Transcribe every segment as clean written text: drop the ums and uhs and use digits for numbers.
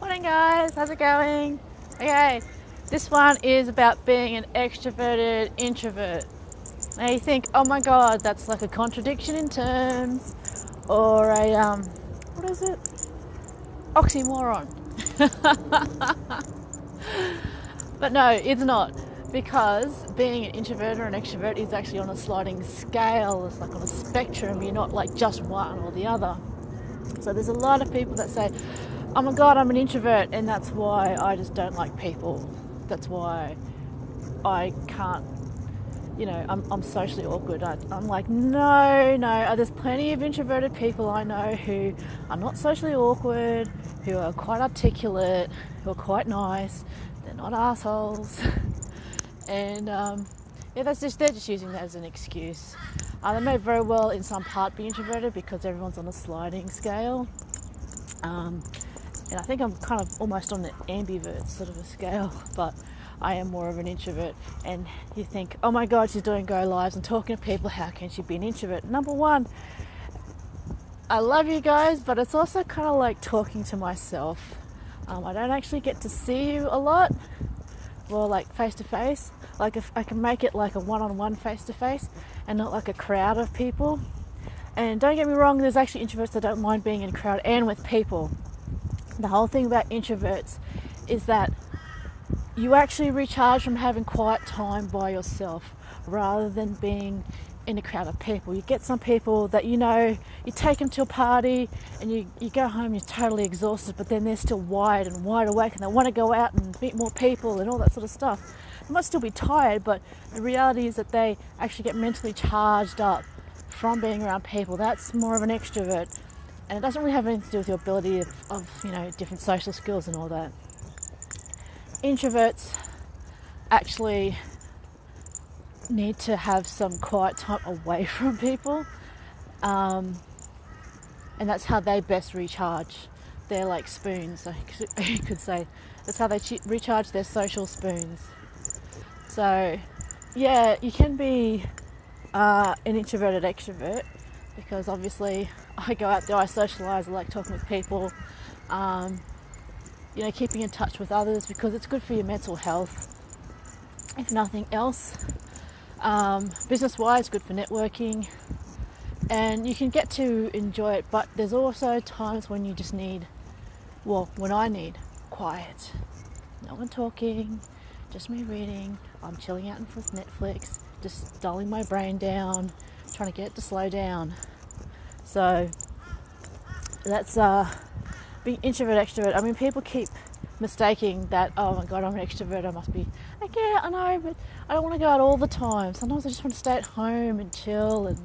Morning guys, how's it going? Okay, this one is about being an extroverted introvert. Now you think, oh my god, that's like a contradiction in terms, or a what is it? Oxymoron. But no, it's not, because being an introvert or an extrovert is actually on a sliding scale. It's like on a spectrum. You're not like just one or the other. So there's a lot of people that say, oh my god, I'm an introvert and that's why I just don't like people. That's why I can't, I'm socially awkward. I'm like, no, there's plenty of introverted people I know who are not socially awkward, who are quite articulate, who are quite nice. They're not assholes. And they're just using that as an excuse. They may very well in some part be introverted because everyone's on a sliding scale. And I think I'm kind of almost on the ambivert sort of a scale, but I am more of an introvert. And you think, oh my god, she's doing go lives and talking to people, how can she be an introvert? Number one, I love you guys, but it's also kind of like talking to myself. I don't actually get to see you a lot, well, like face to face. Like if I can make it like a one-on-one face to face and not like a crowd of people. And don't get me wrong, there's actually introverts that don't mind being in a crowd and with people. The whole thing about introverts is that you actually recharge from having quiet time by yourself rather than being in a crowd of people. You get some people that you take them to a party and you go home, you're totally exhausted, but then they're still wide awake and they want to go out and meet more people and all that sort of stuff. They might still be tired, but the reality is that they actually get mentally charged up from being around people. That's more of an extrovert. And it doesn't really have anything to do with your ability of different social skills and all that. Introverts actually need to have some quiet time away from people. And that's how they best recharge. They're like spoons, you could say. That's how they recharge their social spoons. So, yeah, you can be an introverted extrovert, because obviously I go out there, I socialise, I like talking with people, keeping in touch with others because it's good for your mental health, if nothing else. Business-wise, good for networking, and you can get to enjoy it, but there's also times when you just need, when I need quiet. No one talking, just me reading, I'm chilling out with Netflix, just dulling my brain down, trying to get it to slow down. So that's being introvert, extrovert. I mean, people keep mistaking that, oh my god, I'm an extrovert, I must be like, yeah, I know, but I don't want to go out all the time. Sometimes I just want to stay at home and chill and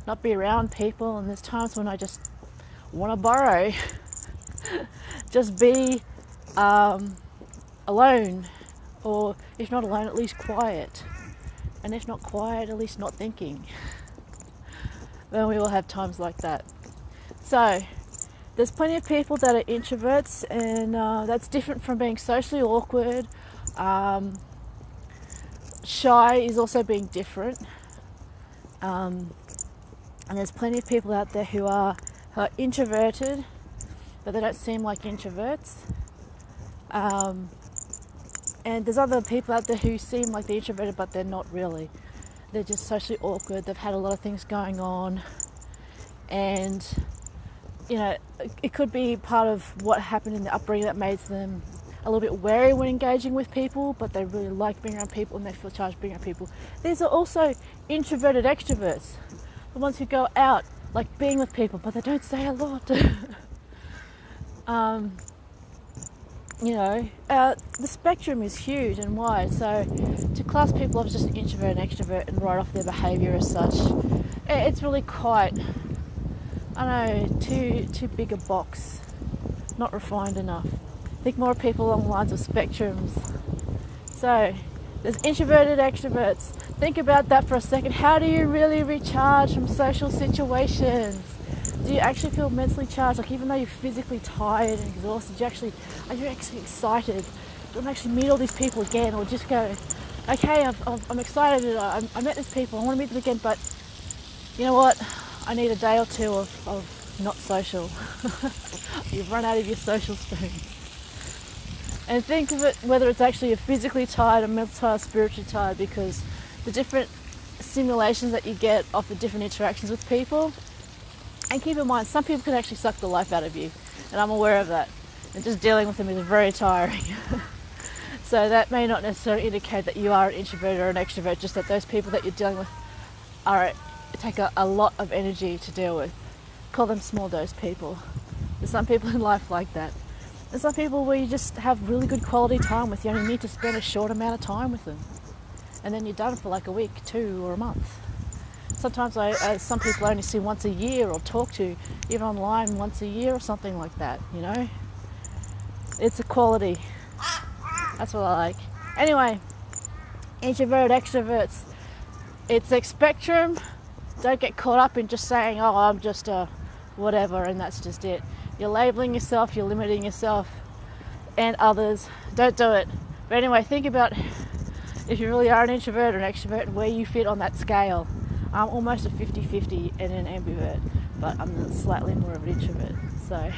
not be around people, and there's times when I just want to borrow. Just be alone, or if not alone, at least quiet, and if not quiet, at least not thinking. Then we all have times like that. So there's plenty of people that are introverts, and that's different from being socially awkward. Shy is also being different. And there's plenty of people out there who are introverted, but they don't seem like introverts. And there's other people out there who seem like they're introverted, but they're not really. They're just socially awkward. They've had a lot of things going on, and it could be part of what happened in the upbringing that made them a little bit wary when engaging with people, but they really like being around people and they feel charged being around people. These are also introverted extroverts, the ones who go out like being with people, but they don't say a lot. The spectrum is huge and wide, so to class people off as just an introvert and extrovert and write off their behaviour as such, it's really quite, too big a box, not refined enough. Think more people along the lines of spectrums. So there's introverted extroverts. Think about that for a second. How do you really recharge from social situations? Do you actually feel mentally charged? Like, even though you're physically tired and exhausted, are you actually excited? Do you want to actually meet all these people again, or just go, okay, I'm excited, I met these people, I want to meet them again, but you know what? I need a day or two of not social. You've run out of your social spoon. And think of it whether it's actually a physically tired, a mental tired, spiritually tired, because the different simulations that you get off the different interactions with people. And keep in mind, some people can actually suck the life out of you, and I'm aware of that. And just dealing with them is very tiring. So that may not necessarily indicate that you are an introvert or an extrovert, just that those people that you're dealing with take a lot of energy to deal with. Call them small dose people. There's some people in life like that. There's some people where you just have really good quality time with. You only need to spend a short amount of time with them, and then you're done for like a week, 2 or a month. Sometimes some people I only see once a year, or talk to even online once a year or something like that, you know. It's a quality. That's what I like. Anyway, introverted, extroverts. It's a spectrum. Don't get caught up in just saying, oh, I'm just a whatever, and that's just it. You're labeling yourself, you're limiting yourself and others. Don't do it. But anyway, think about if you really are an introvert or an extrovert, where you fit on that scale. I'm almost a 50-50 and an ambivert, but I'm slightly more of an introvert. So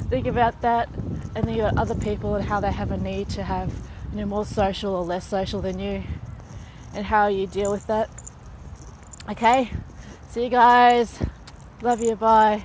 think about that, and think about other people and how they have a need to have, you know, more social or less social than you, and how you deal with that. Okay, see you guys. Love you. Bye.